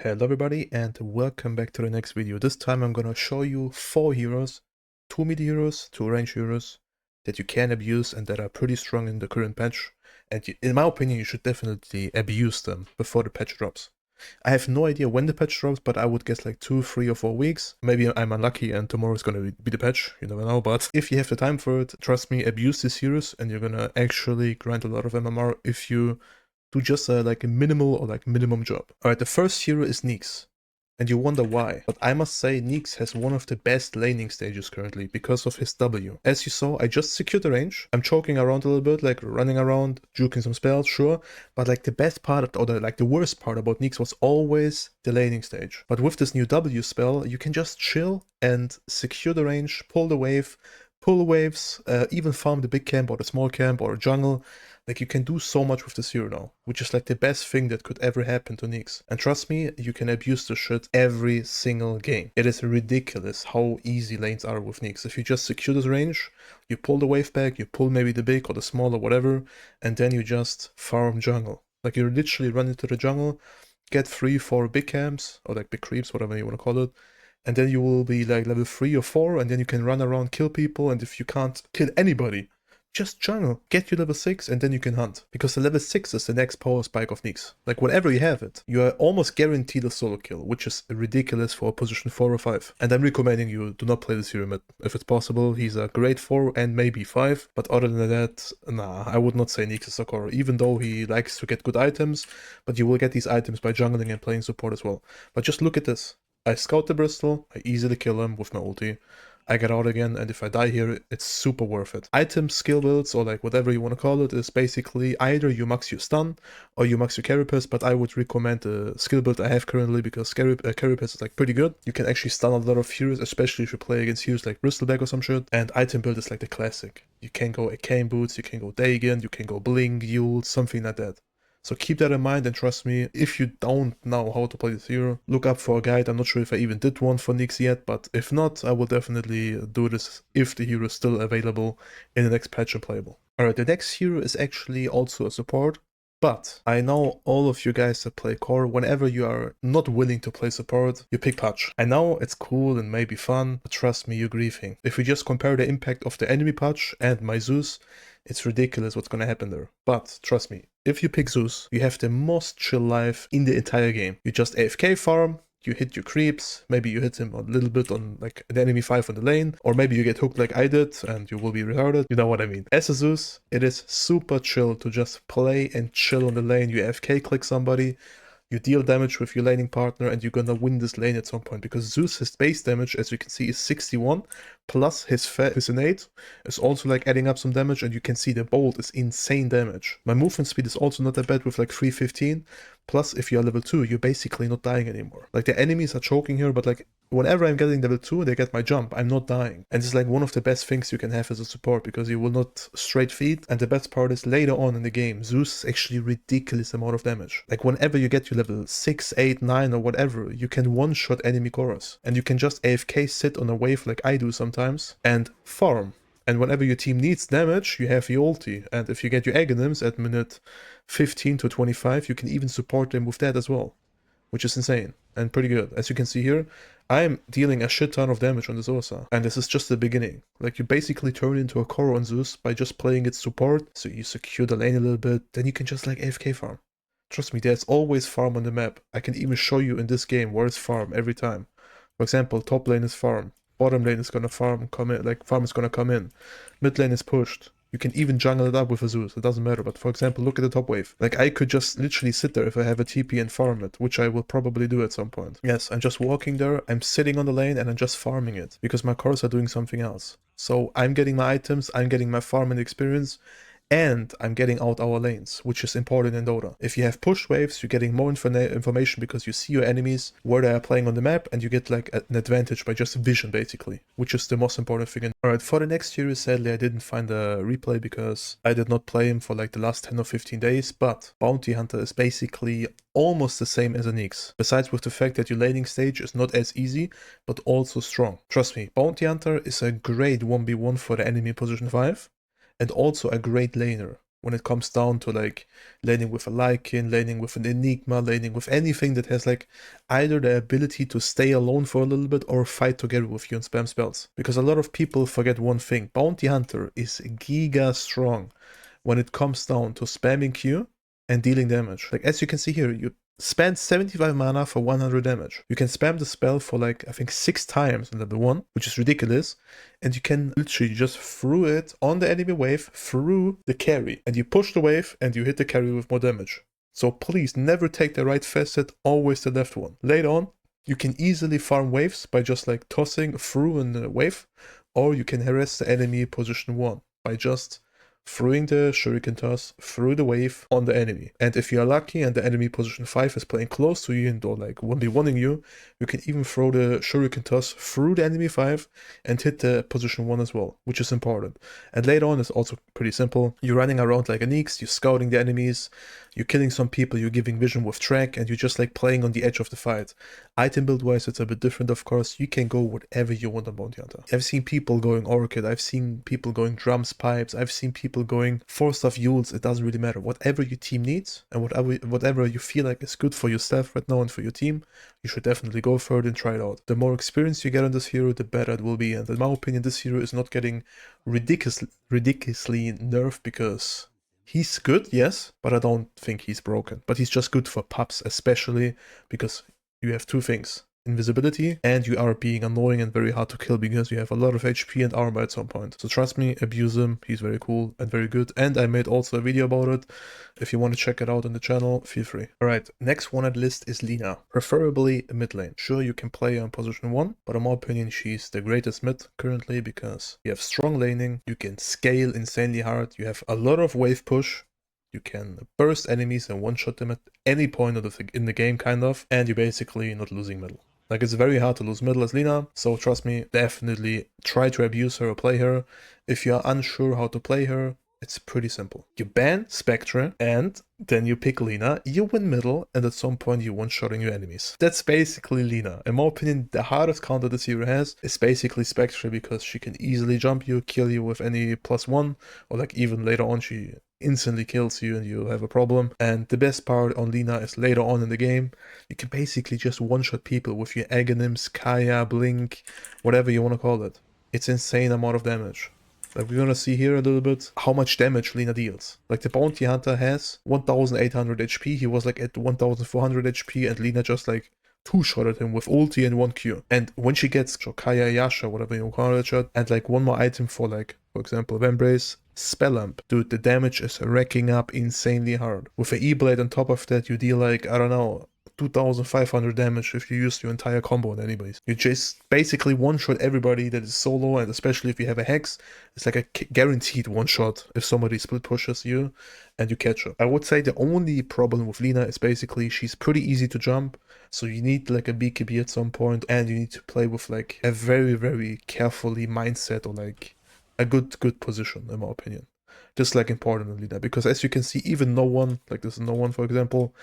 Hello everybody and welcome back to the next video. This time I'm gonna show you 4 heroes, 2 mid heroes, 2 range heroes that you can abuse and that are pretty strong in the current patch. And in my opinion, you should definitely abuse them before the patch drops. I have no idea when the patch drops, but I would guess like 2, 3 or 4 weeks. Maybe I'm unlucky and tomorrow is gonna be the patch, you never know. But if you have the time for it, trust me, abuse these heroes and you're gonna actually grind a lot of MMR if you do just like a minimal or like minimum job. Alright, the first hero is Nyx. And you wonder why. But I must say Nyx has one of the best laning stages currently because of his W. As you saw, I just secured the range. I'm choking around a little bit, like running around, juking some spells, sure. But like the best part, or the worst part about Nyx was always the laning stage. But with this new W spell, you can just chill and secure the range, pull the wave, pull waves, even farm the big camp or the small camp or jungle. Like, you can do so much with this hero now, which is like the best thing that could ever happen to Nyx. And trust me, you can abuse the shit every single game. It is ridiculous how easy lanes are with Nyx. If you just secure this range, you pull the wave back, you pull maybe the big or the small or whatever, and then you just farm jungle. Like, you literally run into the jungle, get 3, 4 big camps, or like big creeps, whatever you want to call it, and then you will be like level 3 or 4, and then you can run around, kill people, and if you can't kill anybody, just jungle, get you level 6 and then you can hunt. Because the level 6 is the next power spike of Nyx. Like, whenever you have it, you are almost guaranteed a solo kill, which is ridiculous for position 4 or 5. And I'm recommending you do not play this hero mid. If it's possible, he's a great 4 and maybe 5. But other than that, nah, I would not say Nyx is a core, even though he likes to get good items. But you will get these items by jungling and playing support as well. But just look at this. I scout the Bristol, I easily kill him with my ulti. I get out again, and if I die here, it's super worth it. Items, skill builds, or like whatever you want to call it, is basically either you max your stun or you max your carapace, but I would recommend the skill build I have currently because carapace is like pretty good. You can actually stun a lot of heroes, especially if you play against heroes like Bristleback or some shit, and item build is like the classic. You can go Arcane Boots, you can go Dagon, you can go Bling, Yule, something like that. So keep that in mind, and trust me, if you don't know how to play this hero, look up for a guide. I'm not sure if I even did one for Nyx yet, but if not, I will definitely do this if the hero is still available in the next patch and playable. Alright, the next hero is actually also a support, but I know all of you guys that play core, whenever you are not willing to play support, you pick patch. I know it's cool and maybe fun, but trust me, you're griefing. If we just compare the impact of the enemy patch and my Zeus, it's ridiculous what's gonna happen there. But trust me, if you pick Zeus, you have the most chill life in the entire game. You just AFK farm, you hit your creeps, maybe you hit him a little bit on like an enemy 5 on the lane, or maybe you get hooked like I did and you will be retarded, you know what I mean. As a Zeus, it is super chill to just play and chill on the lane. You AFK click somebody, you deal damage with your laning partner, and you're gonna win this lane at some point, because Zeus, his base damage, as you can see, is 61, plus his innate is also like adding up some damage, and you can see the bolt is insane damage. My movement speed is also not that bad with like 315, plus if you're level 2, you're basically not dying anymore. Like, the enemies are choking here, but like, whenever I'm getting level 2, they get my jump, I'm not dying. And it's like one of the best things you can have as a support, because you will not straight feed, and the best part is later on in the game, Zeus is actually ridiculous amount of damage. Like, whenever you get your level 6, 8, 9 or whatever, you can one-shot enemy chorus. And you can just AFK sit on a wave like I do sometimes, and farm. And whenever your team needs damage, you have your ulti. And if you get your Aghanims at minute 15 to 25, you can even support them with that as well, which is insane and pretty good. As you can see here, I'm dealing a shit ton of damage on this Ursa, and this is just the beginning. Like, you basically turn into a core on Zeus by just playing its support, so you secure the lane a little bit, then you can just like AFK farm. Trust me, there's always farm on the map. I can even show you in this game where it's farm every time. For example, top lane is farm, bottom lane is gonna farm, farm is gonna come in, mid lane is pushed. You can even jungle it up with a Zeus, it doesn't matter. But for example, look at the top wave. Like, I could just literally sit there if I have a TP and farm it, which I will probably do at some point. Yes, I'm just walking there, I'm sitting on the lane, and I'm just farming it, because my cores are doing something else. So I'm getting my items, I'm getting my farm and experience, and I'm getting out our lanes, which is important in Dota. If you have push waves, you're getting more information because you see your enemies, where they are playing on the map, and you get like an advantage by just vision, basically, which is the most important thing. Alright, for the next series, sadly I didn't find a replay because I did not play him for like the last 10 or 15 days, but Bounty Hunter is basically almost the same as a Nyx, besides with the fact that your laning stage is not as easy, but also strong. Trust me, Bounty Hunter is a great 1v1 for the enemy position 5, and also a great laner. when it comes down to like laning with a Lycan, laning with an Enigma, laning with anything that has like either the ability to stay alone for a little bit or fight together with you and spam spells. Because a lot of people forget one thing: Bounty Hunter is giga strong when it comes down to spamming Q and dealing damage. Like as you can see here, you spend 75 mana for 100 damage. You can spam the spell for like, I think 6 times in level 1, which is ridiculous. And you can literally just throw it on the enemy wave through the carry. And you push the wave and you hit the carry with more damage. So please never take the right facet, always the left one. Later on, you can easily farm waves by just like tossing through in the wave. Or you can harass the enemy position 1 by just throwing the shuriken toss through the wave on the enemy. And if you are lucky and the enemy position 5 is playing close to you and or like 1v1ing you, you can even throw the shuriken toss through the enemy 5 and hit the position 1 as well, which is important. And later on it's also pretty simple. You're running around like a Nyx, you're scouting the enemies, you're killing some people, you're giving vision with track, and you're just like playing on the edge of the fight. Item build wise, it's a bit different, of course. You can go whatever you want on Bounty Hunter. I've seen people going Orchid, I've seen people going Drums Pipes, I've seen people going 4-star Yules. It doesn't really matter. Whatever your team needs and whatever you feel like is good for yourself right now and for your team, you should definitely go for it and try it out. The more experience you get on this hero, the better it will be. And in my opinion, this hero is not getting ridiculously nerfed because he's good, yes, but I don't think he's broken. But he's just good for pups, especially because you have 2 things: invisibility, and you are being annoying and very hard to kill because you have a lot of HP and armor at some point. So trust me, abuse him. He's very cool and very good. And I made also a video about it. If you want to check it out on the channel, feel free. Alright, next one on the list is Lina. Preferably a mid lane. Sure, you can play her on position 1, but in my opinion, she's the greatest mid currently because you have strong laning, you can scale insanely hard, you have a lot of wave push, you can burst enemies and one-shot them at any point in the game, kind of, and you're basically not losing middle. Like, it's very hard to lose middle as Lina, so trust me, definitely try to abuse her or play her. If you are unsure how to play her, it's pretty simple. You ban Spectre, and then you pick Lina, you win middle, and at some point you one-shotting your enemies. That's basically Lina. In my opinion, the hardest counter this hero has is basically Spectre, because she can easily jump you, kill you with any +1, or like even later on she instantly kills you and you have a problem. And the best part on Lina is later on in the game, you can basically just one-shot people with your Aghanims, Kaya, Blink, whatever you want to call it. It's insane amount of damage. Like, we're gonna see here a little bit how much damage Lina deals. Like, the Bounty Hunter has 1800 HP, he was like at 1400 HP, and Lina just like two-shotted him with ulti and 1 Q. And when she gets Kaya, Yasha, whatever you call it, and like one more item for like, for example, Vembrace, Spell Lamp, dude, the damage is racking up insanely hard. With an E-Blade on top of that, you deal like, I don't know, 2500 damage if you use your entire combo on anybody's. You just basically one-shot everybody that is solo, and especially if you have a Hex, it's like a guaranteed one-shot if somebody split pushes you and you catch her. I would say the only problem with Lina is basically she's pretty easy to jump, so you need like a BKB at some point, and you need to play with like a very, very carefully mindset, or like a good position, in my opinion. Just like important in Lina, because as you can see, even no one, like this is no one for example,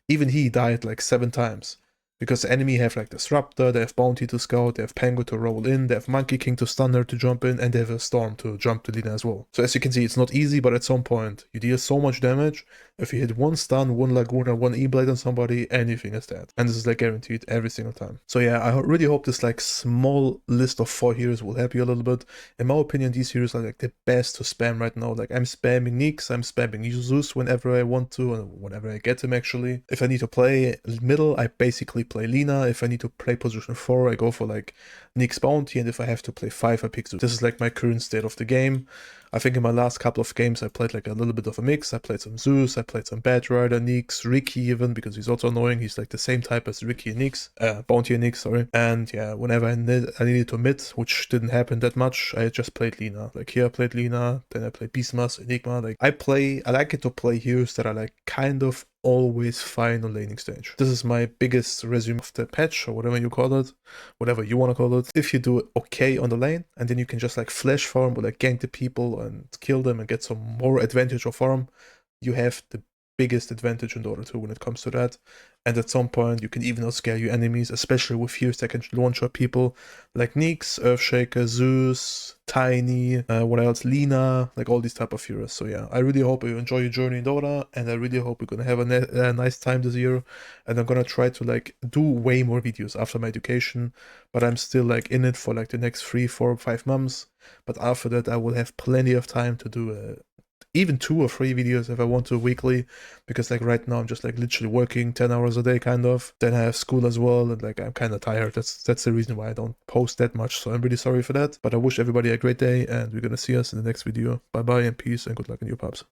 even he died like 7 times. Because the enemy have like Disruptor, they have Bounty to scout, they have Pango to roll in, they have Monkey King to stun her to jump in, and they have a Storm to jump to Lina as well. So as you can see, it's not easy, but at some point, you deal so much damage. If you hit 1 stun, 1 Laguna, 1 E-Blade on somebody, anything is dead. And this is like guaranteed every single time. So yeah, I really hope this like small list of 4 heroes will help you a little bit. In my opinion, these heroes are like the best to spam right now. Like, I'm spamming Nyx, I'm spamming Zeus whenever I want to, and whenever I get him actually. If I need to play middle, I basically play Lina. If I need to play position 4, I go for like Nyx Bounty, and if I have to play 5, I pick Zeus. This is like my current state of the game. I think in my last couple of games I played like a little bit of a mix. I played some Zeus, I played some Bad Rider, Nyx, Ricky even, because he's also annoying. He's like the same type as Ricky and Nyx, Bounty and Nyx, sorry. And yeah, whenever I needed to mid, which didn't happen that much, I just played Lina. Like here I played Lina, then I played Beastmas, Enigma. Like I like it to play heroes that are like kind of always fine on laning stage. This is my biggest resume of the patch, or whatever you call it, whatever you want to call it. If you do okay on the lane, and then you can just like flash farm or like gank the people and kill them and get some more advantage of farm, you have the biggest advantage in Dota 2 when it comes to that. And at some point, you can even outscale your enemies, especially with heroes that can launch up people like Nyx, Earthshaker, Zeus, Tiny, what else, Lina, like all these type of heroes. So yeah, I really hope you enjoy your journey in Dota, and I really hope you're gonna have a nice time this year. And I'm gonna try to like do way more videos after my education, but I'm still like in it for like the next 3, 4, 5 months. But after that, I will have plenty of time to do even 2 or 3 videos if I want to weekly, because like right now I'm just like literally working 10 hours a day kind of. Then I have school as well, and like I'm kind of tired. That's the reason why I don't post that much, so I'm really sorry for that. But I wish everybody a great day, and we're gonna see us in the next video. Bye bye and peace and good luck in your pubs.